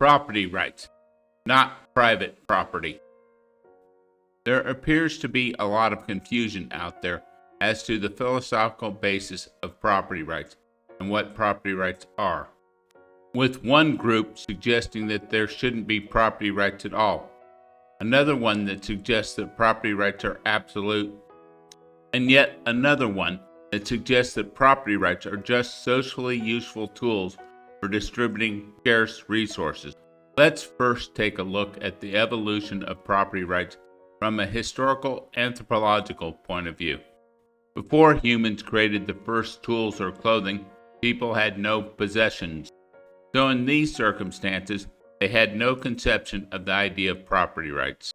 Property rights, not private property. There appears to be a lot of confusion out there as to the philosophical basis of property rights and what property rights are, with one group suggesting that there shouldn't be property rights at all, another one that suggests that property rights are absolute, and yet another one that suggests that property rights are just socially useful tools for distributing scarce resources. Let's first take a look at the evolution of property rights from a historical anthropological point of view. Before humans created the first tools or clothing, people had no possessions. So in these circumstances, they had no conception of the idea of property rights.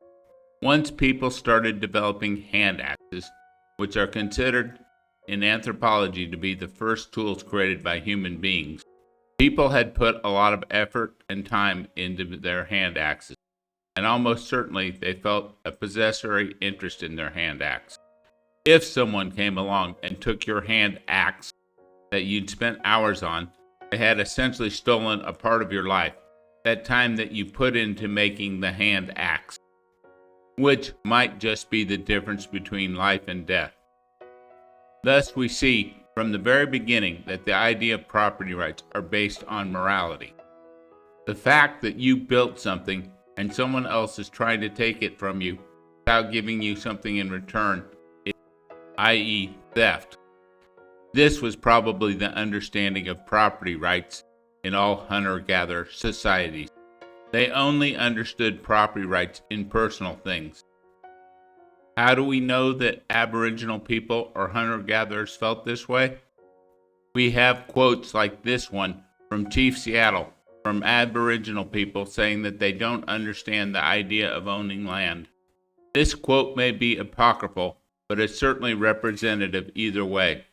Once people started developing hand axes, which are considered in anthropology to be the first tools created by human beings, people had put a lot of effort and time into their hand axes, and almost certainly they felt a possessory interest in their hand axe. If someone came along and took your hand axe that you'd spent hours on, they had essentially stolen a part of your life, that time that you put into making the hand axe, which might just be the difference between life and death. Thus we see from the very beginning that the idea of property rights are based on morality. The fact that you built something and someone else is trying to take it from you without giving you something in return, i.e. theft. This was probably the understanding of property rights in all hunter-gatherer societies. They only understood property rights in personal things. How do we know that Aboriginal people or hunter-gatherers felt this way? We have quotes like this one from Chief Seattle from Aboriginal people saying that they don't understand the idea of owning land. This quote may be apocryphal, but it's certainly representative either way.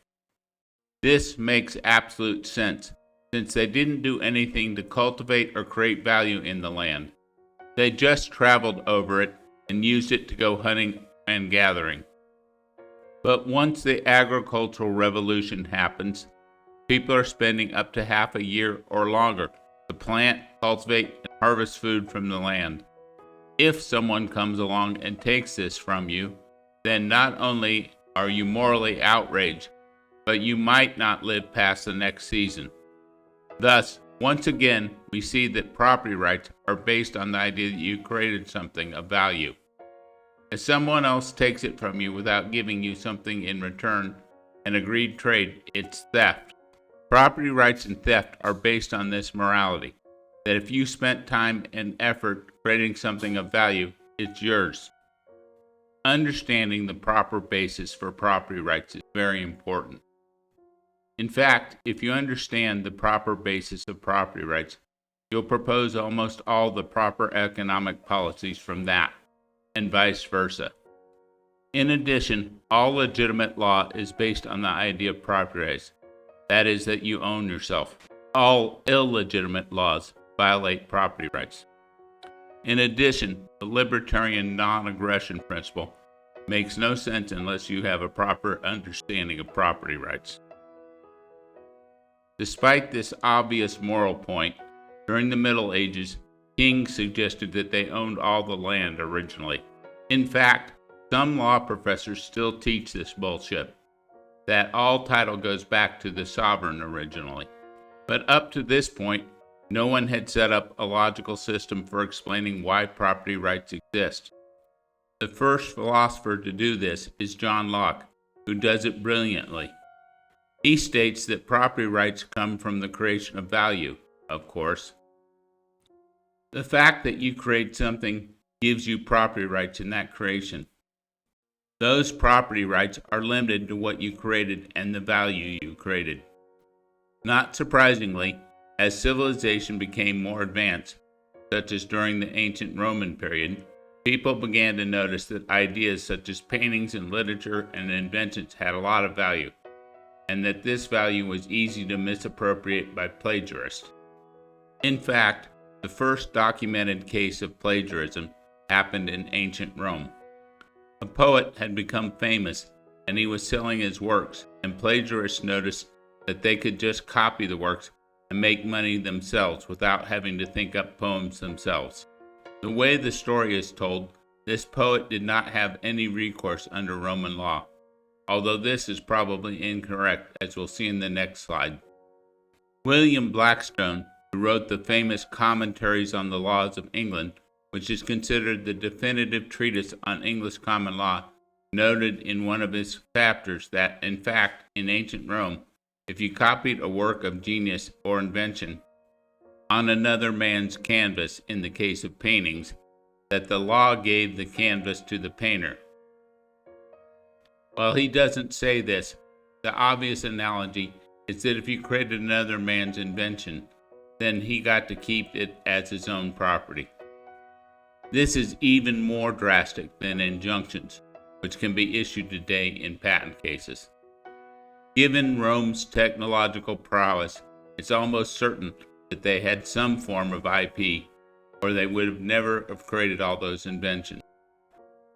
This makes absolute sense, since they didn't do anything to cultivate or create value in the land. They just traveled over it and used it to go hunting and gathering. But once the agricultural revolution happens, people are spending up to half a year or longer to plant, cultivate, and harvest food from the land. If someone comes along and takes this from you, then not only are you morally outraged, but you might not live past the next season. Thus, once again, we see that property rights are based on the idea that you created something of value. If someone else takes it from you without giving you something in return, an agreed trade, it's theft. Property rights and theft are based on this morality, that if you spent time and effort creating something of value, it's yours. Understanding the proper basis for property rights is very important. In fact, if you understand the proper basis of property rights, you'll propose almost all the proper economic policies from that, and vice versa. In addition, all legitimate law is based on the idea of property rights, that is, that you own yourself. All illegitimate laws violate property rights. In addition, the libertarian non-aggression principle makes no sense unless you have a proper understanding of property rights. Despite this obvious moral point, during the Middle Ages, kings suggested that they owned all the land originally. In fact, some law professors still teach this bullshit, that all title goes back to the sovereign originally. But up to this point, no one had set up a logical system for explaining why property rights exist. The first philosopher to do this is John Locke, who does it brilliantly. He states that property rights come from the creation of value, of course. The fact that you create something gives you property rights in that creation. Those property rights are limited to what you created and the value you created. Not surprisingly, as civilization became more advanced, such as during the ancient Roman period, people began to notice that ideas such as paintings and literature and inventions had a lot of value, and that this value was easy to misappropriate by plagiarists. In fact, the first documented case of plagiarism happened in ancient Rome. A poet had become famous, and he was selling his works, and plagiarists noticed that they could just copy the works and make money themselves without having to think up poems themselves. The way the story is told, this poet did not have any recourse under Roman law, although this is probably incorrect, as we'll see in the next slide. William Blackstone, who wrote the famous Commentaries on the Laws of England, which is considered the definitive treatise on English common law, noted in one of his chapters that, in fact, in ancient Rome, if you copied a work of genius or invention on another man's canvas in the case of paintings, that the law gave the canvas to the painter. While he doesn't say this, the obvious analogy is that if you created another man's invention, then he got to keep it as his own property. This is even more drastic than injunctions, which can be issued today in patent cases. Given Rome's technological prowess, it's almost certain that they had some form of IP, or they would have never have created all those inventions.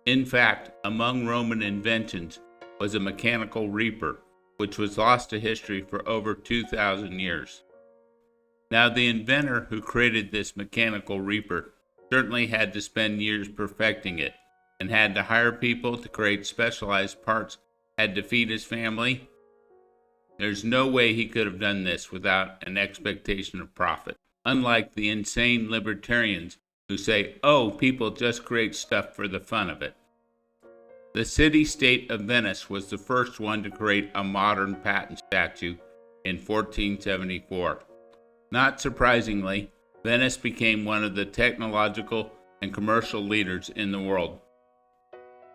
In fact, among Roman inventions was a mechanical reaper, which was lost to history for over 2,000 years. Now, the inventor who created this mechanical reaper certainly had to spend years perfecting it, and had to hire people to create specialized parts, had to feed his family. There's no way he could have done this without an expectation of profit, unlike the insane libertarians who say, oh, people just create stuff for the fun of it. The city-state of Venice was the first one to create a modern patent statute in 1474. Not surprisingly, Venice became one of the technological and commercial leaders in the world.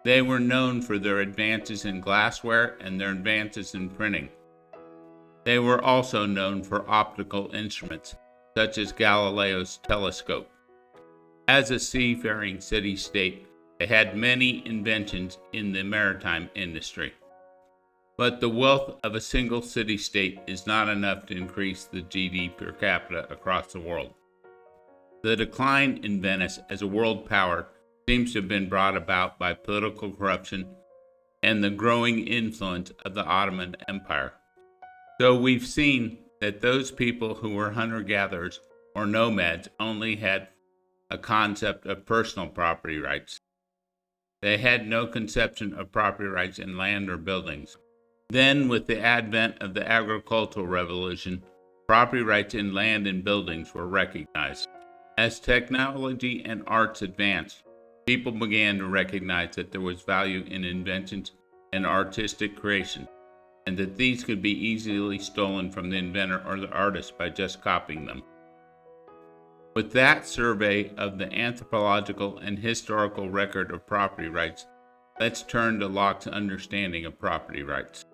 They were known for their advances in glassware and their advances in printing. They were also known for optical instruments, such as Galileo's telescope. As a seafaring city-state, they had many inventions in the maritime industry. But the wealth of a single city-state is not enough to increase the GDP per capita across the world. The decline in Venice as a world power seems to have been brought about by political corruption and the growing influence of the Ottoman Empire. So we've seen that those people who were hunter-gatherers or nomads only had a concept of personal property rights. They had no conception of property rights in land or buildings. Then, with the advent of the agricultural revolution, property rights in land and buildings were recognized. As technology and arts advanced, people began to recognize that there was value in inventions and artistic creation, and that these could be easily stolen from the inventor or the artist by just copying them. With that survey of the anthropological and historical record of property rights, let's turn to Locke's understanding of property rights.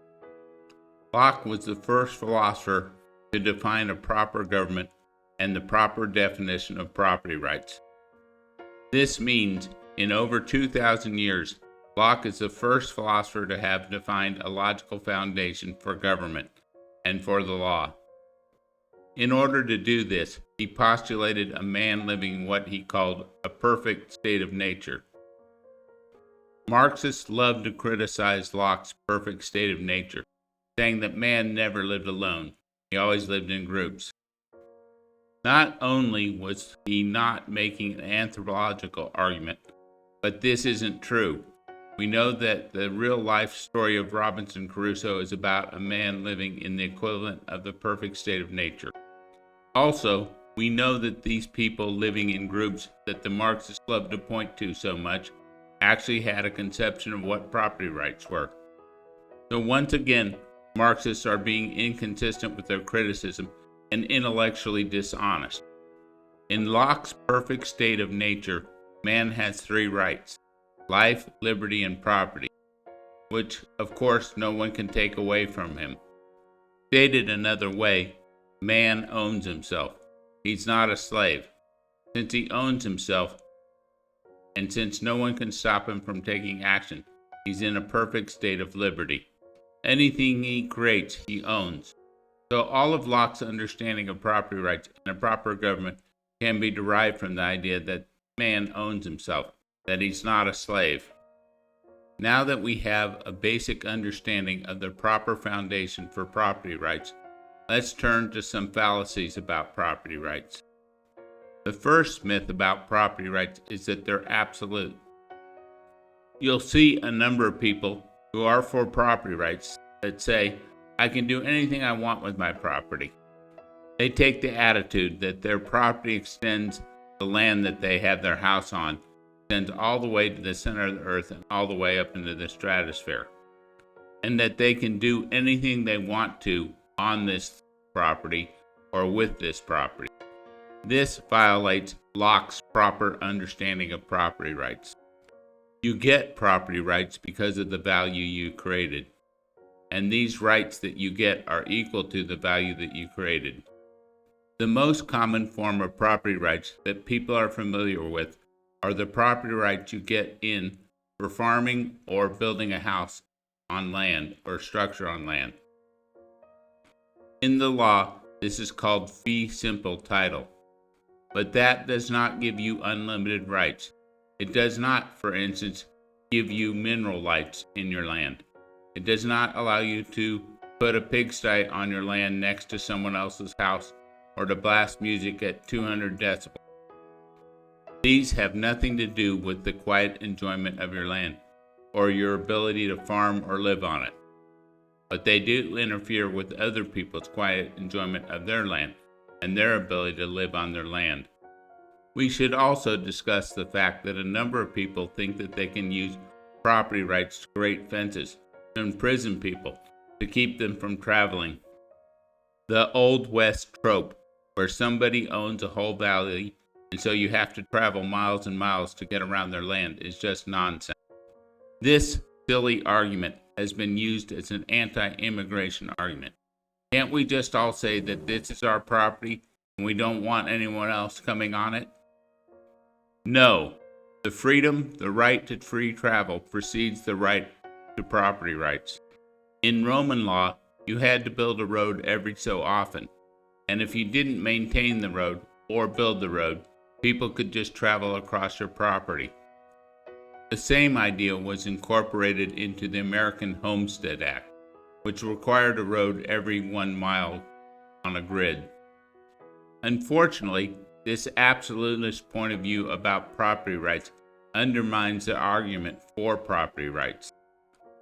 Locke was the first philosopher to define a proper government and the proper definition of property rights. This means, in over 2,000 years, Locke is the first philosopher to have defined a logical foundation for government and for the law. In order to do this, he postulated a man living in what he called a perfect state of nature. Marxists love to criticize Locke's perfect state of nature, saying that man never lived alone, he always lived in groups. Not only was he not making an anthropological argument, but this isn't true. We know that the real-life story of Robinson Crusoe is about a man living in the equivalent of the perfect state of nature. Also, we know that these people living in groups that the Marxists love to point to so much actually had a conception of what property rights were. So once again, Marxists are being inconsistent with their criticism and intellectually dishonest. In Locke's perfect state of nature, man has three rights: life, liberty, and property, which, of course, no one can take away from him. Stated another way, man owns himself. He's not a slave. Since he owns himself, and since no one can stop him from taking action, he's in a perfect state of liberty. Anything he creates, he owns. So all of Locke's understanding of property rights and a proper government can be derived from the idea that man owns himself, that he's not a slave. Now that we have a basic understanding of the proper foundation for property rights, let's turn to some fallacies about property rights. The first myth about property rights is that they're absolute. You'll see a number of people who are for property rights that say, I can do anything I want with my property. They take the attitude that their property extends the land that they have their house on, extends all the way to the center of the earth and all the way up into the stratosphere, and that they can do anything they want to on this property or with this property. This violates Locke's proper understanding of property rights. You get property rights because of the value you created, and these rights that you get are equal to the value that you created. The most common form of property rights that people are familiar with are the property rights you get in for farming or building a house on land or structure on land. In the law, this is called fee simple title, but that does not give you unlimited rights. It does not, for instance, give you mineral rights in your land. It does not allow you to put a pigsty on your land next to someone else's house or to blast music at 200 decibels. These have nothing to do with the quiet enjoyment of your land or your ability to farm or live on it. But they do interfere with other people's quiet enjoyment of their land and their ability to live on their land. We should also discuss the fact that a number of people think that they can use property rights to create fences, to imprison people, to keep them from traveling. The Old West trope, where somebody owns a whole valley and so you have to travel miles and miles to get around their land, is just nonsense. This silly argument has been used as an anti-immigration argument. Can't we just all say that this is our property and we don't want anyone else coming on it? No. The freedom, the right to free travel precedes the right to property rights. In Roman law, you had to build a road every so often, and if you didn't maintain the road or build the road, people could just travel across your property. The same idea was incorporated into the American Homestead Act, which required a road every 1 mile on a grid. Unfortunately, this absolutist point of view about property rights undermines the argument for property rights.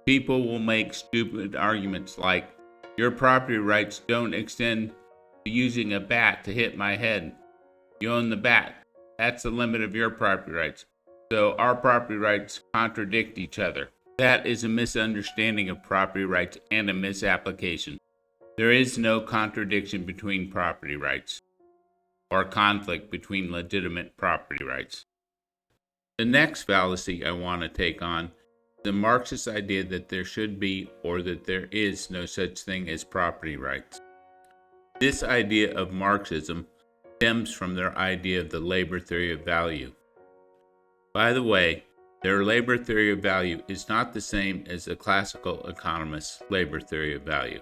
People will make stupid arguments like, your property rights don't extend to using a bat to hit my head. You own the bat. That's the limit of your property rights. So our property rights contradict each other. That is a misunderstanding of property rights and a misapplication. There is no contradiction between property rights or conflict between legitimate property rights. The next fallacy I want to take on is the Marxist idea that there should be or that there is no such thing as property rights. This idea of Marxism stems from their idea of the labor theory of value. By the way, their labor theory of value is not the same as the classical economists' labor theory of value.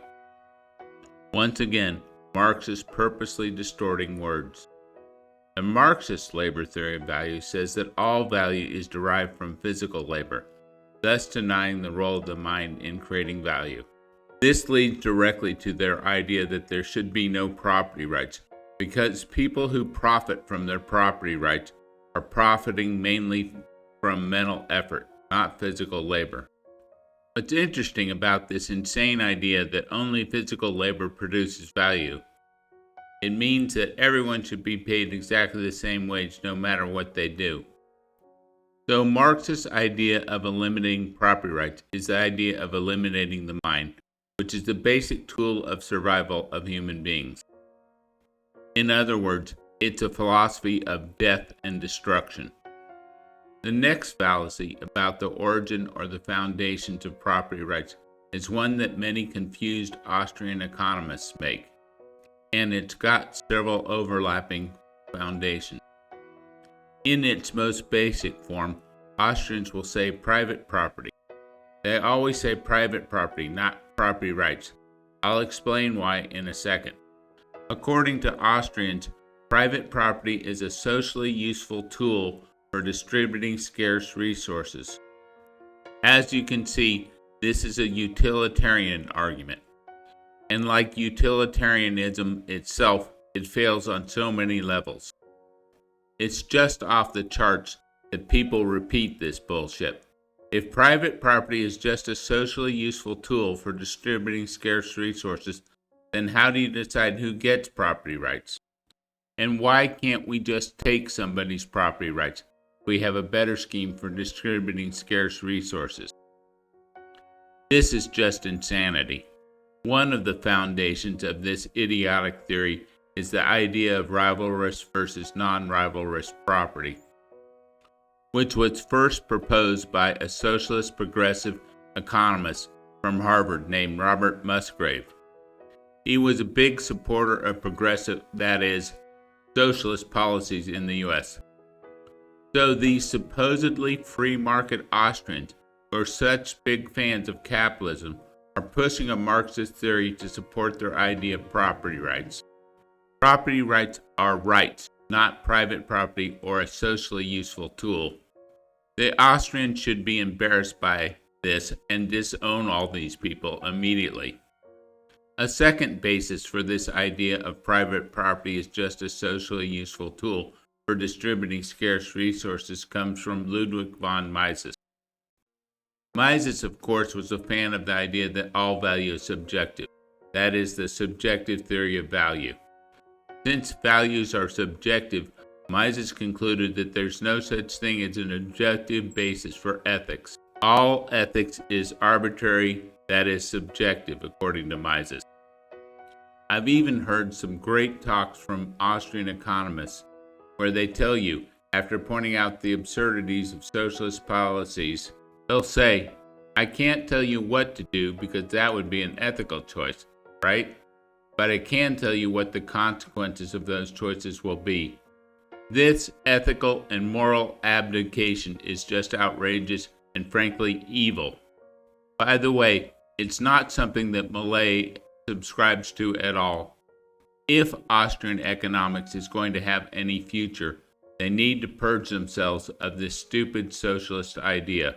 Once again, Marx is purposely distorting words. The Marxist labor theory of value says that all value is derived from physical labor, thus denying the role of the mind in creating value. This leads directly to their idea that there should be no property rights, because people who profit from their property rights are profiting mainly from mental effort, not physical labor. What's interesting about this insane idea that only physical labor produces value, it means that everyone should be paid exactly the same wage no matter what they do. So Marx's idea of eliminating property rights is the idea of eliminating the mind, which is the basic tool of survival of human beings. In other words, it's a philosophy of death and destruction. The next fallacy about the origin or the foundations of property rights is one that many confused Austrian economists make, and it's got several overlapping foundations. In its most basic form, Austrians will say private property. They always say private property, not property rights. I'll explain why in a second. According to Austrians, private property is a socially useful tool for distributing scarce resources. As you can see, this is a utilitarian argument. And like utilitarianism itself, it fails on so many levels. It's just off the charts that people repeat this bullshit. If private property is just a socially useful tool for distributing scarce resources, then how do you decide who gets property rights? And why can't we just take somebody's property rights if we have a better scheme for distributing scarce resources? This is just insanity. One of the foundations of this idiotic theory is the idea of rivalrous versus non-rivalrous property, which was first proposed by a socialist progressive economist from Harvard named Robert Musgrave. He was a big supporter of progressive, that is, socialist policies in the US. So these supposedly free market Austrians, who are such big fans of capitalism, are pushing a Marxist theory to support their idea of property rights. Property rights are rights, not private property or a socially useful tool. The Austrians should be embarrassed by this and disown all these people immediately. A second basis for this idea of private property is just a socially useful tool for distributing scarce resources comes from Ludwig von Mises. Mises, of course, was a fan of the idea that all value is subjective. That is, the subjective theory of value. Since values are subjective, Mises concluded that there's no such thing as an objective basis for ethics. All ethics is arbitrary, that is subjective, according to Mises. I've even heard some great talks from Austrian economists where they tell you, after pointing out the absurdities of socialist policies, they'll say, I can't tell you what to do because that would be an ethical choice, right? But I can tell you what the consequences of those choices will be. This ethical and moral abdication is just outrageous and frankly evil. By the way, it's not something that Millay subscribes to at all. If Austrian economics is going to have any future, they need to purge themselves of this stupid socialist idea.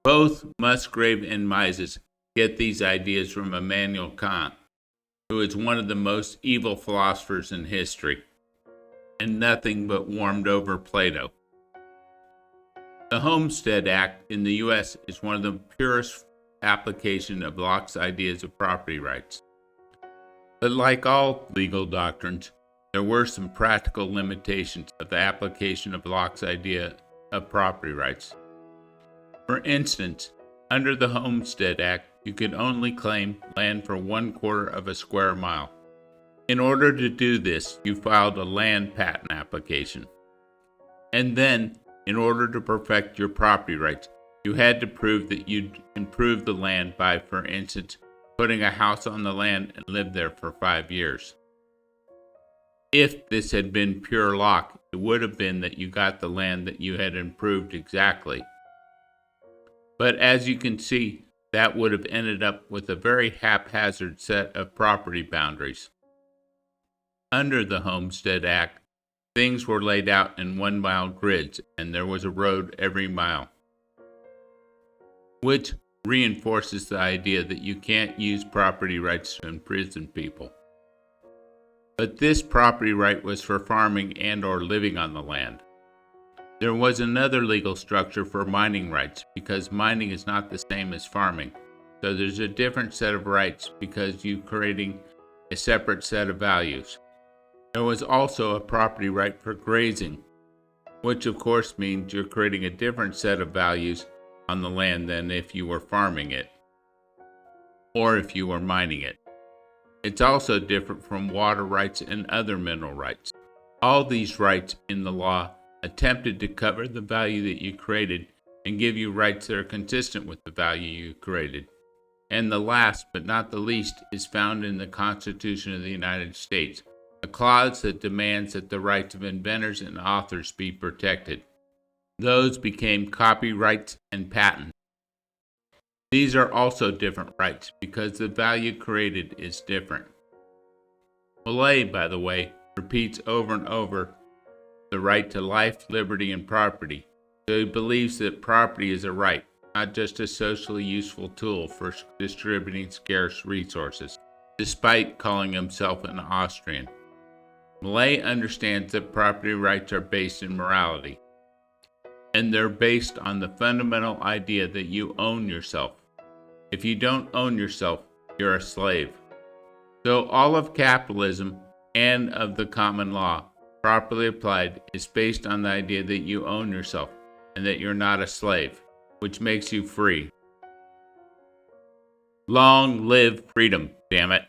Both Musgrave and Mises get these ideas from Immanuel Kant, who is one of the most evil philosophers in history, and nothing but warmed over Plato. The Homestead Act in the U.S. is one of the purest applications of Locke's ideas of property rights. But like all legal doctrines, there were some practical limitations of the application of Locke's idea of property rights. For instance, under the Homestead Act, you could only claim land for 1/4 of a square mile. In order to do this, you filed a land patent application. And then, in order to perfect your property rights, you had to prove that you'd improved the land by, for instance, putting a house on the land and lived there for 5 years. If this had been pure Locke, it would have been that you got the land that you had improved exactly. But as you can see, that would have ended up with a very haphazard set of property boundaries. Under the Homestead Act, things were laid out in 1-mile grids, and there was a road every mile, which reinforces the idea that you can't use property rights to imprison people. But this property right was for farming and or living on the land. There was another legal structure for mining rights because mining is not the same as farming. So there's a different set of rights because you're creating a separate set of values. There was also a property right for grazing, which of course means you're creating a different set of values on the land than if you were farming it or if you were mining it. It's also different from water rights and other mineral rights. All these rights in the law attempted to cover the value that you created and give you rights that are consistent with the value you created. And the last but not the least is found in the Constitution of the United States, a clause that demands that the rights of inventors and authors be protected. Those became copyrights and patents. These are also different rights because the value created is different. Millay, by the way, repeats over and over the right to life, liberty, and property. So he believes that property is a right, not just a socially useful tool for distributing scarce resources. despite calling himself an Austrian. Millet understands that property rights are based in morality, and they're based on the fundamental idea that you own yourself. If you don't own yourself, you're a slave. So all of capitalism and of the common law, properly applied, is based on the idea that you own yourself and that you're not a slave, which makes you free. Long live freedom, damn it.